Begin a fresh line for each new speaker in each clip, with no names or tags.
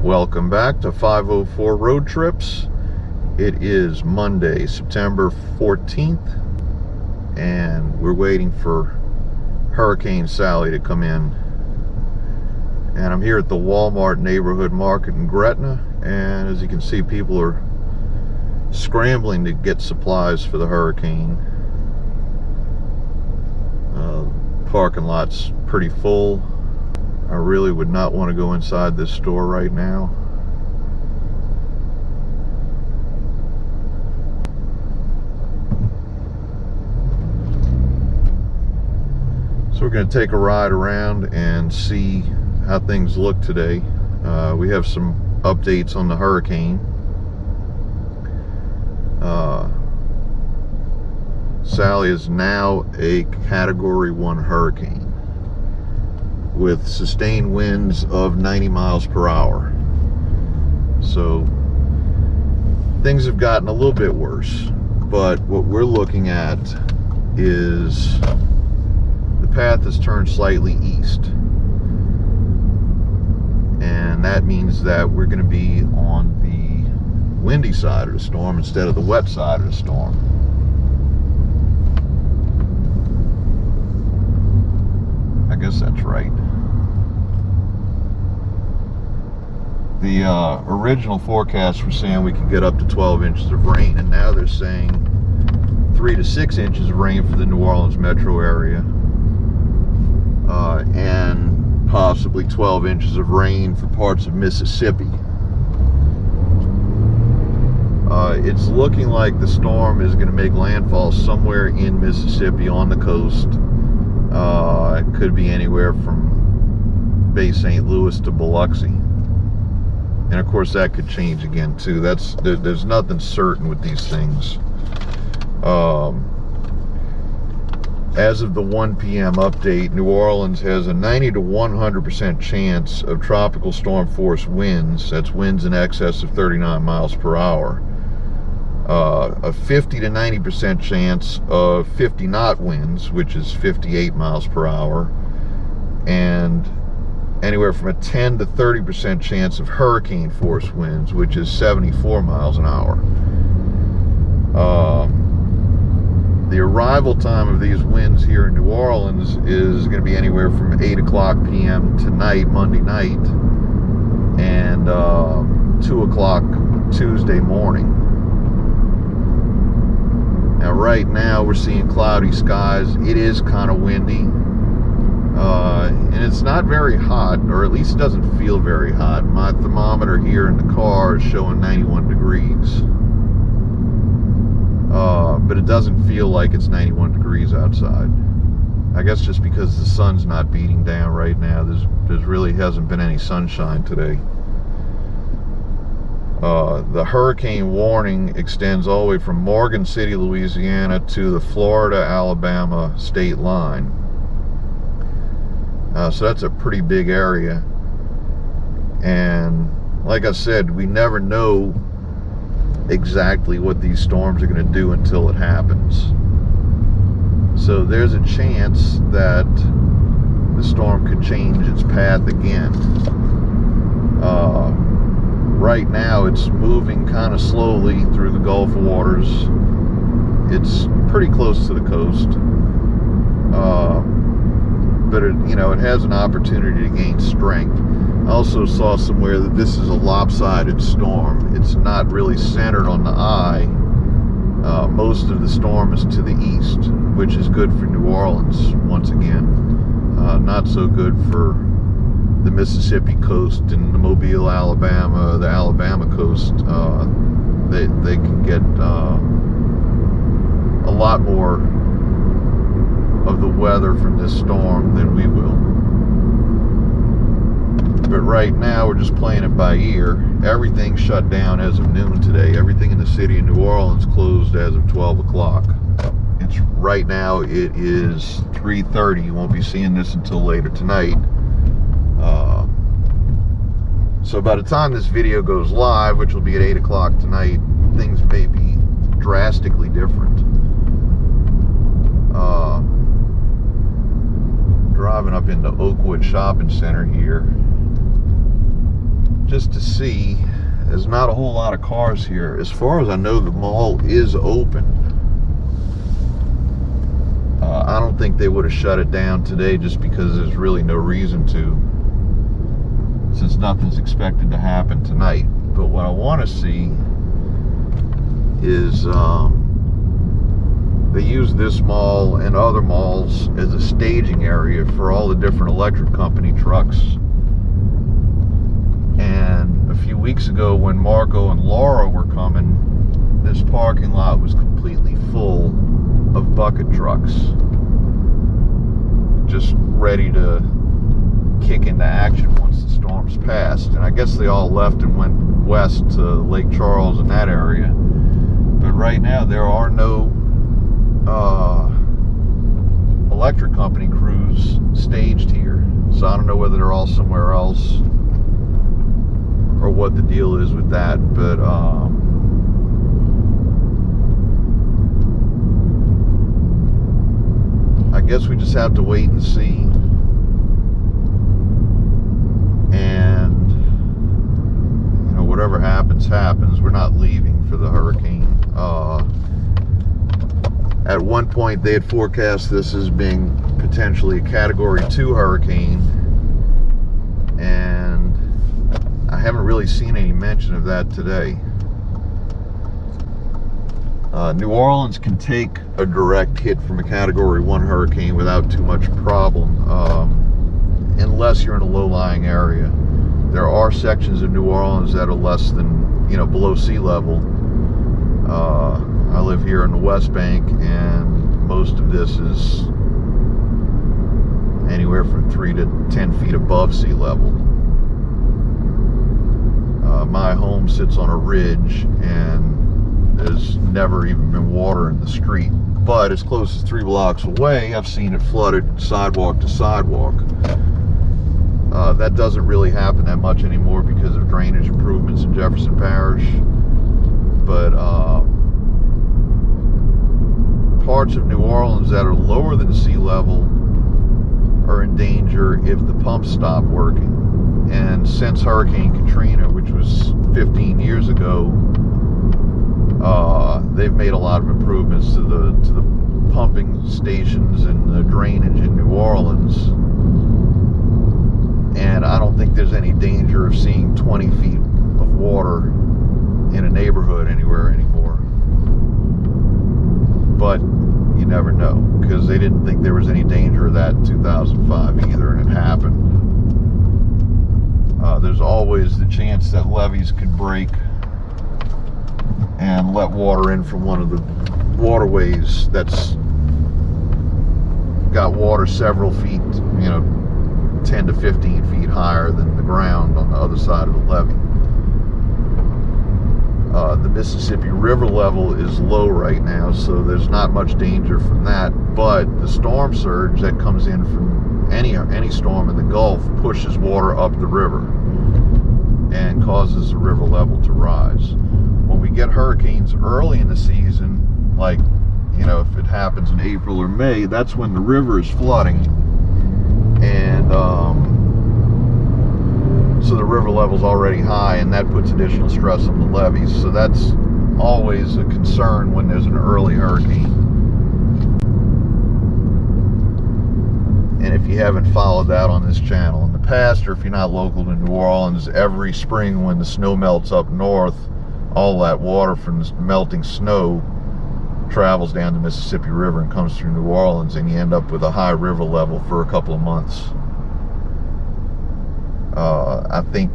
Welcome back to 504 Road Trips. It is Monday, September 14th, and we're waiting for Hurricane Sally to come in. And I'm here at the Walmart neighborhood market in Gretna, and as you can see, people are scrambling to get supplies for the hurricane. Parking lot's pretty full. I really would not want to go inside this store right now. So we're going to take a ride around and see how things look today. We have some updates on the hurricane. Sally is now a Category 1 hurricane with sustained winds of 90 miles per hour. So things have gotten a little bit worse, but what we're looking at is the path has turned slightly east, and that means that we're going to be on the windy side of the storm instead of the wet side of the storm. I guess that's right. The original forecast was saying we could get up to 12 inches of rain, and now they're saying 3 to 6 inches of rain for the New Orleans metro area, and possibly 12 inches of rain for parts of Mississippi. It's looking like the storm is going to make landfall somewhere in Mississippi on the coast. It could be anywhere from Bay St. Louis to Biloxi. And of course that could change again too. There's nothing certain with these things. As of the 1 p.m. update, New Orleans has a 90 to 100% chance of tropical storm force winds. That's winds in excess of 39 miles per hour. A 50 to 90% chance of 50 knot winds, which is 58 miles per hour, and anywhere from a 10 to 30% chance of hurricane force winds, which is 74 miles an hour. The arrival time of these winds here in New Orleans is going to be anywhere from 8 o'clock p.m. tonight, Monday night, and 2 o'clock Tuesday morning. Now right now we're seeing cloudy skies. It is kind of windy, and it's not very hot, or at least it doesn't feel very hot. My thermometer here in the car is showing 91 degrees, but it doesn't feel like it's 91 degrees outside. I guess just because the sun's not beating down right now. There's really hasn't been any sunshine today. The hurricane warning extends all the way from Morgan City, Louisiana to the Florida-Alabama state line. So that's a pretty big area. And like I said, we never know exactly what these storms are going to do until it happens. So there's a chance that the storm could change its path again. Right now it's moving kind of slowly through the Gulf waters. It's pretty close to the coast, but it has an opportunity to gain strength. I also saw somewhere that this is a lopsided storm. It's not really centered on the eye. Most of the storm is to the east, which is good for New Orleans once again. Not so good for the Mississippi coast and the Mobile, Alabama, the Alabama coast. They can get a lot more of the weather from this storm than we will. But right now we're just playing it by ear. Everything shut down as of noon today. Everything in the city of New Orleans closed as of 12 o'clock. Right now it is 3:30. You won't be seeing this until later tonight. So by the time this video goes live, which will be at 8 o'clock tonight, things may be drastically different. Driving up into Oakwood Shopping Center here. just to see. There's not a whole lot of cars here. As far as I know, the mall is open. I don't think they would have shut it down today just because there's really no reason to, since nothing's expected to happen tonight. But what I want to see is they use this mall and other malls as a staging area for all the different electric company trucks. And a few weeks ago when Marco and Laura were coming, this parking lot was completely full of bucket trucks, just ready to kick into action once the storms passed. And I guess they all left and went west to Lake Charles and that area. But right now there are no electric company crews staged here, so I don't know whether they're all somewhere else or what the deal is with that. But I guess we just have to wait and see. And you know, whatever happens, happens. We're not leaving for the hurricane. At one point they had forecast this as being potentially a Category 2 hurricane, and I haven't really seen any mention of that today. New Orleans can take a direct hit from a Category 1 hurricane without too much problem, unless you're in a low-lying area. There are sections of New Orleans that are less than, below sea level. I live here in the West Bank, and most of this is anywhere from 3 to 10 feet above sea level. My home sits on a ridge, and there's never even been water in the street. But as close as 3 blocks away, I've seen it flooded sidewalk to sidewalk. That doesn't really happen that much anymore because of drainage improvements in Jefferson Parish. But parts of New Orleans that are lower than sea level are in danger if the pumps stop working. And since Hurricane Katrina, which was 15 years ago, they've made a lot of improvements to the pumping stations and the drainage in New Orleans. And I don't think there's any danger of seeing 20 feet of water in a neighborhood anywhere anymore. But you never know, because they didn't think there was any danger of that in 2005 either, and it happened. There's always the chance that levees could break and let water in from one of the waterways that's got water several feet, 10 to 15 feet higher than the ground on the other side of the levee. The Mississippi River level is low right now, so there's not much danger from that, but the storm surge that comes in from any storm in the Gulf pushes water up the river and causes the river level to rise. When we get hurricanes early in the season, like, if it happens in April or May, that's when the river is flooding, and so the river level's already high, and that puts additional stress on the levees. So that's always a concern when there's an early hurricane. And if you haven't followed that on this channel in the past, or if you're not local to New Orleans, every spring when the snow melts up north, all that water from the melting snow travels down the Mississippi River and comes through New Orleans, and you end up with a high river level for a couple of months. I think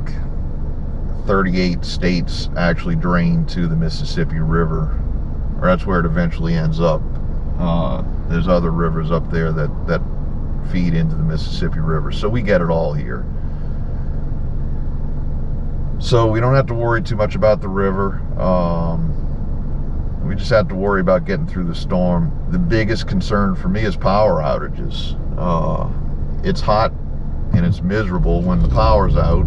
38 states actually drain to the Mississippi River, or that's where it eventually ends up. There's other rivers up there that feed into the Mississippi River, so we get it all here. So we don't have to worry too much about the river. We just have to worry about getting through the storm. The biggest concern for me is power outages. It's hot and it's miserable when the power's out,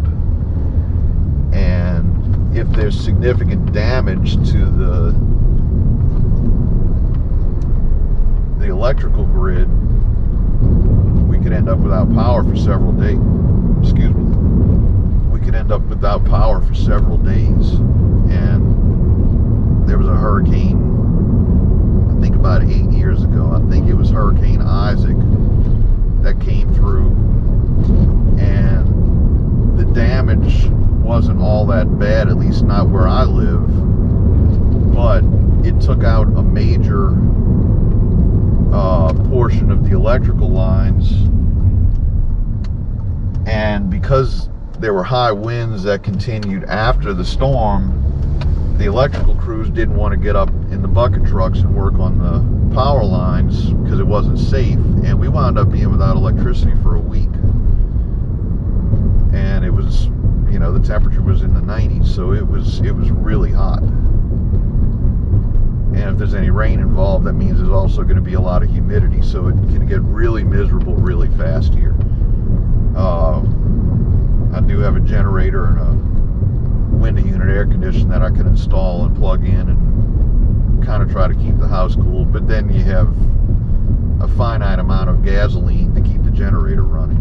and if there's significant damage to the electrical grid, we could end up without power for several days. We could end up without power for several days. And there was a hurricane, I think about 8 years ago. I think it was Hurricane Isaac that came through, and the damage wasn't all that bad, at least not where I live, but it took out a major portion of the electrical lines, and because there were high winds that continued after the storm, the electrical crews didn't want to get up in the bucket trucks and work on the power lines because it wasn't safe, and we wound up being without electricity for a week. And it was, you know, the temperature was in the 90s, so it was really hot. And if there's any rain involved, that means there's also going to be a lot of humidity, so it can get really miserable really fast here. I do have a generator and a window unit air conditioner that I can install and plug in and kind of try to keep the house cool, but then you have a finite amount of gasoline to keep the generator running.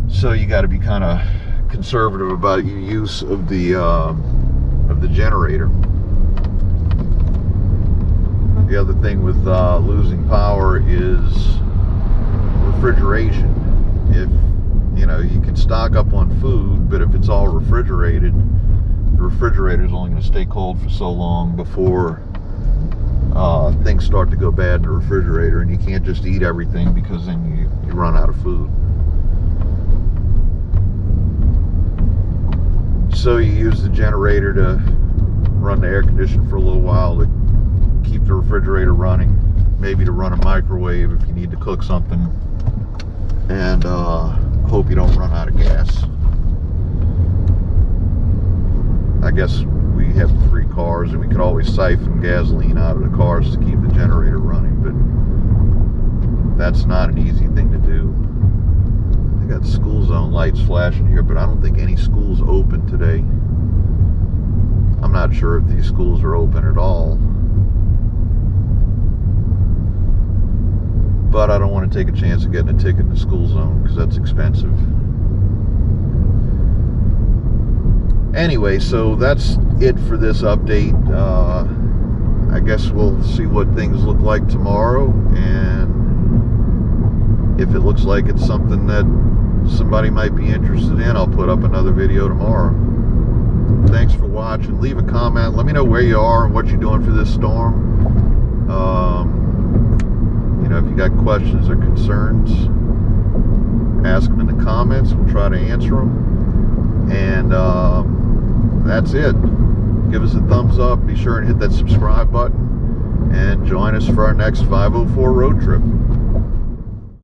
So you got to be kind of conservative about your use of the generator. The other thing with losing power is refrigeration. If you know, you can stock up on food, but if it's all refrigerated, the refrigerator is only going to stay cold for so long before things start to go bad in the refrigerator, and you can't just eat everything because then you run out of food. So you use the generator to run the air conditioner for a little while to keep the refrigerator running, maybe to run a microwave if you need to cook something, and hope you don't run out of gas. I guess we have 3 cars and we could always siphon gasoline out of the cars to keep the generator running, but that's not an easy thing to do. They got school zone lights flashing here, but I don't think any schools open today. I'm not sure if these schools are open at all, but I don't want to take a chance of getting a ticket in the school zone because that's expensive. Anyway, so that's it for this update. I guess we'll see what things look like tomorrow, and if it looks like it's something that somebody might be interested in, I'll put up another video tomorrow. Thanks for watching. Leave a comment. Let me know where you are and what you're doing for this storm. You know, if you got questions or concerns, ask them in the comments. We'll try to answer them. And that's it. Give us a thumbs up. Be sure and hit that subscribe button. And join us for our next 504 road trip.